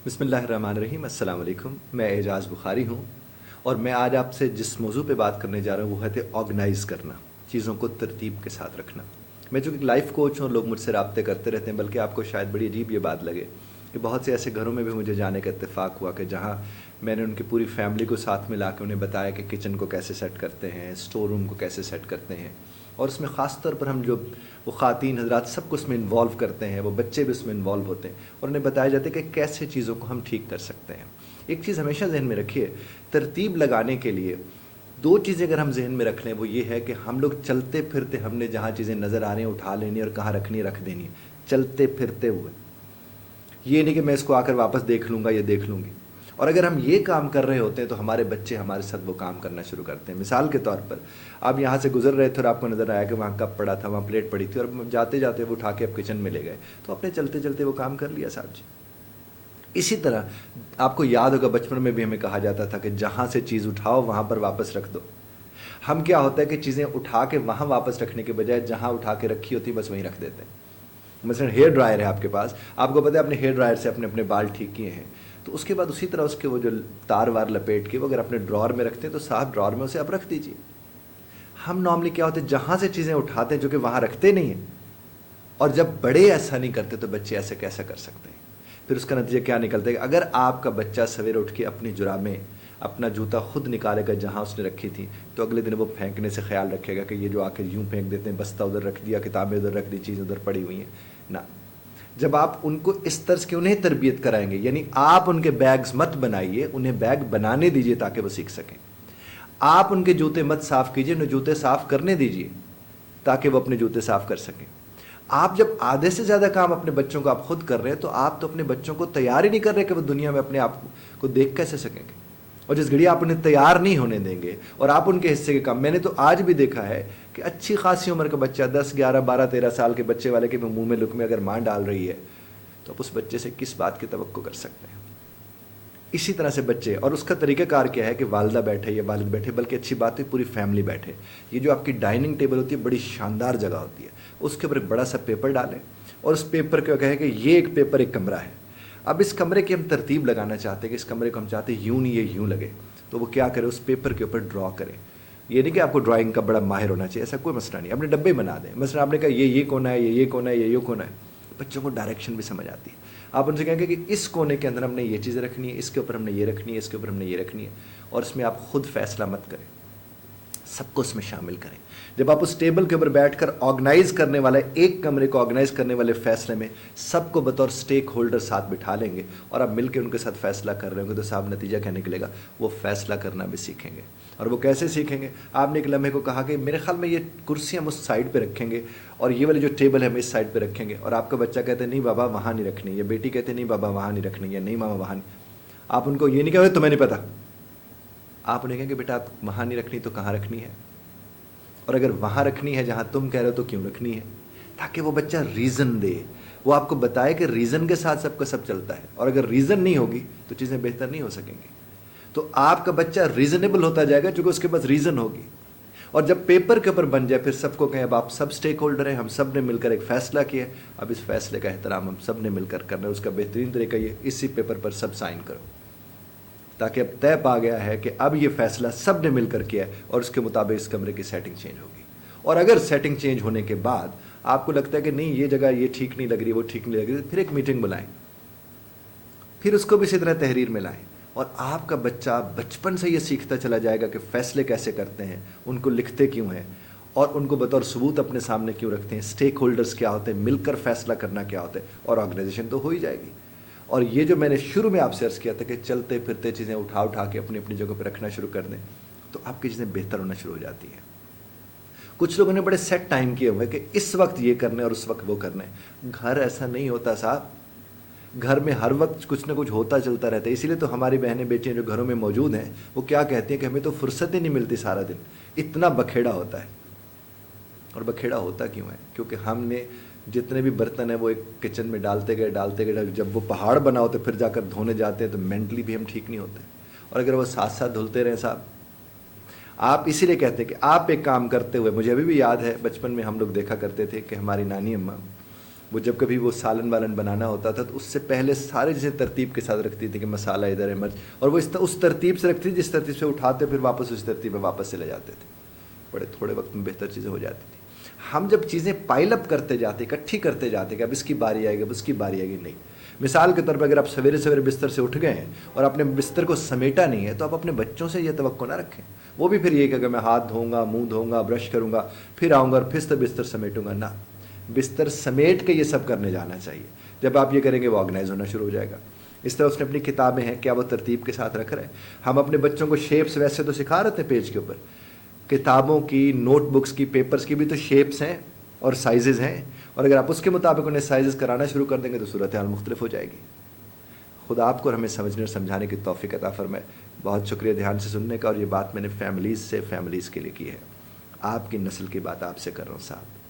بسم اللہ الرحمن الرحیم، السلام علیکم۔ میں اعجاز بخاری ہوں اور میں آج آپ سے جس موضوع پہ بات کرنے جا رہا ہوں وہ ہے آرگنائز کرنا، چیزوں کو ترتیب کے ساتھ رکھنا۔ میں چونکہ لائف کوچ ہوں، لوگ مجھ سے رابطے کرتے رہتے ہیں، بلکہ آپ کو شاید بڑی عجیب یہ بات لگے کہ بہت سے ایسے گھروں میں بھی مجھے جانے کا اتفاق ہوا کہ جہاں میں نے ان کی پوری فیملی کو ساتھ میں لا کے انہیں بتایا کہ کچن کو کیسے سیٹ کرتے ہیں، اسٹور روم کو کیسے سیٹ کرتے ہیں، اور اس میں خاص طور پر ہم جو وہ خواتین حضرات سب کو اس میں انوالو کرتے ہیں، وہ بچے بھی اس میں انوالو ہوتے ہیں اور انہیں بتایا جاتا ہے کہ کیسے چیزوں کو ہم ٹھیک کر سکتے ہیں۔ ایک چیز ہمیشہ ذہن میں رکھیے، ترتیب لگانے کے لیے دو چیزیں اگر ہم ذہن میں رکھ لیں وہ یہ ہے کہ ہم لوگ چلتے پھرتے ہم نے جہاں چیزیں نظر آ رہی ہیں اٹھا لینی اور کہاں رکھنی ہے رکھ دینی ہے، چلتے پھرتے ہوئے۔ یہ نہیں کہ میں اس کو آ کر واپس دیکھ لوں گا یا دیکھ لوں گی۔ اور اگر ہم یہ کام کر رہے ہوتے ہیں تو ہمارے بچے ہمارے ساتھ وہ کام کرنا شروع کرتے ہیں۔ مثال کے طور پر آپ یہاں سے گزر رہے تھے اور آپ کو نظر آیا کہ وہاں کپ پڑا تھا، وہاں پلیٹ پڑی تھی، اور جاتے جاتے وہ اٹھا کے آپ کچن میں لے گئے، تو آپ نے چلتے چلتے وہ کام کر لیا صاحب جی۔ اسی طرح آپ کو یاد ہوگا بچپن میں بھی ہمیں کہا جاتا تھا کہ جہاں سے چیز اٹھاؤ وہاں پر واپس رکھ دو۔ ہم کیا ہوتا ہے کہ چیزیں اٹھا کے وہاں واپس رکھنے کے بجائے جہاں اٹھا کے رکھی ہوتی بس وہیں رکھ دیتے ہیں۔ مثلا ہیئر ڈرائر ہے آپ کے پاس، آپ کو پتہ ہے اپنے ہیئر ڈرائر سے اپنے اپنے بال ٹھیک کیے ہیں، تو اس کے بعد اسی طرح اس کے وہ جو تار وار لپیٹ کے وہ اگر اپنے ڈراور میں رکھتے ہیں تو صاحب ڈراور میں اسے آپ رکھ دیجیے۔ ہم نارملی کیا ہوتے ہیں جہاں سے چیزیں اٹھاتے ہیں جو کہ وہاں رکھتے نہیں ہیں، اور جب بڑے ایسا نہیں کرتے تو بچے ایسے کیسا کر سکتے ہیں؟ پھر اس کا نتیجہ کیا نکلتا ہے کہ اگر آپ کا بچہ سویرے اٹھ کے اپنی جرابیں اپنا جوتا خود نکالے گا جہاں اس نے رکھی تھی، تو اگلے دن وہ پھینکنے سے خیال رکھے گا کہ یہ جو آ کے یوں پھینک دیتے ہیں، بستہ ادھر رکھ دیا، کتابیں ادھر رکھ دی، چیز ادھر پڑی ہوئی ہیں نہ۔ جب آپ ان کو اس طرز کی انہیں تربیت کرائیں گے، یعنی آپ ان کے بیگز مت بنائیے، انہیں بیگ بنانے دیجیے تاکہ وہ سیکھ سکیں۔ آپ ان کے جوتے مت صاف کیجیے، انہیں جوتے صاف کرنے دیجیے تاکہ وہ اپنے جوتے صاف کر سکیں۔ آپ جب آدھے سے زیادہ کام اپنے بچوں کو آپ خود کر رہے ہیں تو آپ تو اپنے بچوں کو تیار ہی نہیں کر رہے کہ وہ دنیا میں اپنے آپ کو دیکھ کیسے سکیں گے۔ اور جس گھڑی آپ انہیں تیار نہیں ہونے دیں گے اور آپ ان کے حصے کے کام، میں نے تو آج بھی دیکھا ہے کہ اچھی خاصی عمر کا بچہ 10 11 12 13 سال کے بچے والے کے منہ میں لقمے اگر ماں ڈال رہی ہے تو آپ اس بچے سے کس بات کی توقع کر سکتے ہیں؟ اسی طرح سے بچے، اور اس کا طریقہ کار کیا ہے کہ والدہ بیٹھے یا والد بیٹھے، بلکہ اچھی بات ہے پوری فیملی بیٹھے۔ یہ جو آپ کی ڈائننگ ٹیبل ہوتی ہے بڑی شاندار جگہ ہوتی ہے، اس کے اوپر ایک بڑا سا پیپر ڈالیں اور اس پیپر کو کہیں کہ یہ ایک پیپر ایک کمرہ ہے۔ اب اس کمرے کی ہم ترتیب لگانا چاہتے ہیں کہ اس کمرے کو ہم چاہتے ہیں یوں نہیں یہ یوں لگے، تو وہ کیا کرے، اس پیپر کے اوپر ڈرا کرے۔ یہ نہیں کہ آپ کو ڈرائنگ کا بڑا ماہر ہونا چاہیے، ایسا کوئی مسئلہ نہیں، اپنے ڈبے بنا دیں۔ مثلا آپ نے کہا یہ کونا ہے، یہ کونا ہے، یہ کونا ہے، بچوں کو ڈائریکشن بھی سمجھ آتی ہے۔ آپ ان سے کہیں گے کہ اس کونے کے اندر ہم نے یہ چیزیں رکھنی ہے، اس کے اوپر ہم نے یہ رکھنی ہے، اس کے اوپر ہم نے یہ رکھنی ہے، اور اس میں آپ خود فیصلہ مت کریں، سب کو اس میں شامل کریں۔ جب آپ اس ٹیبل کے اوپر بیٹھ کر آرگنائز کرنے والے ایک کمرے کو آرگنائز کرنے والے فیصلے میں سب کو بطور سٹیک ہولڈر ساتھ بٹھا لیں گے اور آپ مل کے ان کے ساتھ فیصلہ کر رہے ہوں گے تو صاحب نتیجہ کیا نکلے گا، وہ فیصلہ کرنا بھی سیکھیں گے۔ اور وہ کیسے سیکھیں گے؟ آپ نے ایک لمحے کو کہا کہ میرے خیال میں یہ کرسی ہم اس سائڈ پہ رکھیں گے اور یہ والی جو ٹیبل ہے ہم اس سائڈ پہ رکھیں گے، اور آپ کا بچہ کہتے ہیں نہیں بابا وہاں نہیں رکھنی، یا بیٹی کہتے ہیں نہیں بابا وہاں نہیں رکھنی، یا نہیں ماما وہاں نہیں۔ آپ ان کو یہ نہیں کہو تمہیں نہیں پتا، آپ انہیں کہیں کہ بیٹا آپ وہاں نہیں رکھنی تو کہاں رکھنی ہے، اور اگر وہاں رکھنی ہے جہاں تم کہہ رہے ہو تو کیوں رکھنی ہے، تاکہ وہ بچہ ریزن دے، وہ آپ کو بتائے کہ ریزن کے ساتھ سب کا سب چلتا ہے، اور اگر ریزن نہیں ہوگی تو چیزیں بہتر نہیں ہو سکیں گی۔ تو آپ کا بچہ ریزنیبل ہوتا جائے گا چونکہ اس کے پاس ریزن ہوگی، اور جب پیپر کے اوپر بن جائے پھر سب کو کہیں اب آپ سب سٹیک ہولڈر ہیں، ہم سب نے مل کر ایک فیصلہ کیا، اب اس فیصلے کا احترام ہم سب نے مل کر کرنا ہے۔ اس کا بہترین طریقہ یہ اسی پیپر پر سب سائن کرو، تاکہ اب طے پا گیا ہے کہ اب یہ فیصلہ سب نے مل کر کیا ہے اور اس کے مطابق اس کمرے کی سیٹنگ چینج ہوگی۔ اور اگر سیٹنگ چینج ہونے کے بعد آپ کو لگتا ہے کہ نہیں یہ جگہ یہ ٹھیک نہیں لگ رہی، وہ ٹھیک نہیں لگ رہی، پھر ایک میٹنگ بلائیں، پھر اس کو بھی اسی طرح تحریر میں لائیں، اور آپ کا بچہ بچپن سے یہ سیکھتا چلا جائے گا کہ فیصلے کیسے کرتے ہیں، ان کو لکھتے کیوں ہیں، اور ان کو بطور ثبوت اپنے سامنے کیوں رکھتے ہیں، سٹیک ہولڈرز کیا ہوتے ہیں، مل کر فیصلہ کرنا کیا ہوتا ہے، اور آرگنائزیشن تو ہو ہی جائے گی۔ اور یہ جو میں نے شروع میں آپ سے عرض کیا تھا کہ چلتے پھرتے چیزیں اٹھا کے اپنی اپنی جگہ پہ رکھنا شروع کر دیں تو آپ کی چیزیں بہتر ہونا شروع ہو جاتی ہیں۔ کچھ لوگوں نے بڑے سیٹ ٹائم کیے ہوئے کہ اس وقت یہ کرنا ہے اور اس وقت وہ کرنا ہے۔ گھر ایسا نہیں ہوتا صاحب، گھر میں ہر وقت کچھ نہ کچھ ہوتا چلتا رہتا ہے۔ اسی لیے تو ہماری بہنیں بیٹیاں جو گھروں میں موجود ہیں وہ کیا کہتی ہیں کہ ہمیں تو فرصت ہی نہیں ملتی سارا دن، اتنا بکھیڑا ہوتا ہے۔ اور بکھیڑا ہوتا کیوں ہے؟ کیونکہ ہم نے جتنے بھی برتن ہیں وہ ایک کچن میں ڈالتے گئے، جب وہ پہاڑ بنا ہوتے پھر جا کر دھونے جاتے ہیں تو مینٹلی بھی ہم ٹھیک نہیں ہوتے، اور اگر وہ ساتھ ساتھ دھلتے رہیں صاحب۔ آپ اسی لیے کہتے ہیں کہ آپ ایک کام کرتے ہوئے، مجھے ابھی بھی یاد ہے بچپن میں ہم لوگ دیکھا کرتے تھے کہ ہماری نانی اماں وہ جب کبھی وہ سالن والن بنانا ہوتا تھا تو اس سے پہلے سارے چیزیں ترتیب کے ساتھ رکھتی تھی کہ مسالہ ادھر ہے، مرچ، اور وہ اس ترتیب سے رکھتی تھی جس ترتیب سے اٹھاتے پھر واپس اس ترتیب میں واپس چلے جاتے تھے. بڑے تھوڑے وقت میں بہتر چیزیں ہو جاتی تھیں. ہم جب چیزیں پائل اپ کرتے جاتے، اکٹھی کرتے جاتے کہ اب اس کی باری آئے گی، اب اس کی باری آئے گی، نہیں. مثال کے طور پر اگر آپ سویرے سویرے بستر سے اٹھ گئے ہیں اور اپنے بستر کو سمیٹا نہیں ہے تو آپ اپنے بچوں سے یہ توقع نہ رکھیں. وہ بھی پھر یہ کہ اگر میں ہاتھ دھوؤں گا، منہ دھوؤں گا، برش کروں گا، پھر آؤں گا اور پھر سے بستر سمیٹوں گا، نہ. بستر سمیٹ کے یہ سب کرنے جانا چاہیے. جب آپ یہ کریں گے وہ آرگنائز ہونا شروع ہو جائے گا. اس طرح اس نے اپنی کتابیں ہیں، کیا وہ ترتیب کے ساتھ رکھ رہے ہیں؟ ہم اپنے بچوں کو شیپس ویسے تو سکھا رہے تھے پیج کے اوپر، کتابوں کی، نوٹ بکس کی، پیپرز کی بھی تو شیپس ہیں اور سائزز ہیں، اور اگر آپ اس کے مطابق انہیں سائزز کرانا شروع کر دیں گے تو صورتحال مختلف ہو جائے گی. خدا آپ کو اور ہمیں سمجھنے اور سمجھانے کی توفیق عطا فرمائے. بہت شکریہ دھیان سے سننے کا. اور یہ بات میں نے فیملیز کے لیے کی ہے. آپ کی نسل کی بات آپ سے کر رہا ہوں صاحب.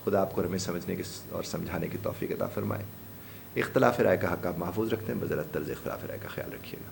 خدا آپ کو اور ہمیں سمجھنے کی اور سمجھانے کی توفیق عطا فرمائے. اختلاف رائے کا حق آپ محفوظ رکھتے ہیں، بذرا طرز اختلاف رائے کا خیال رکھیے گا.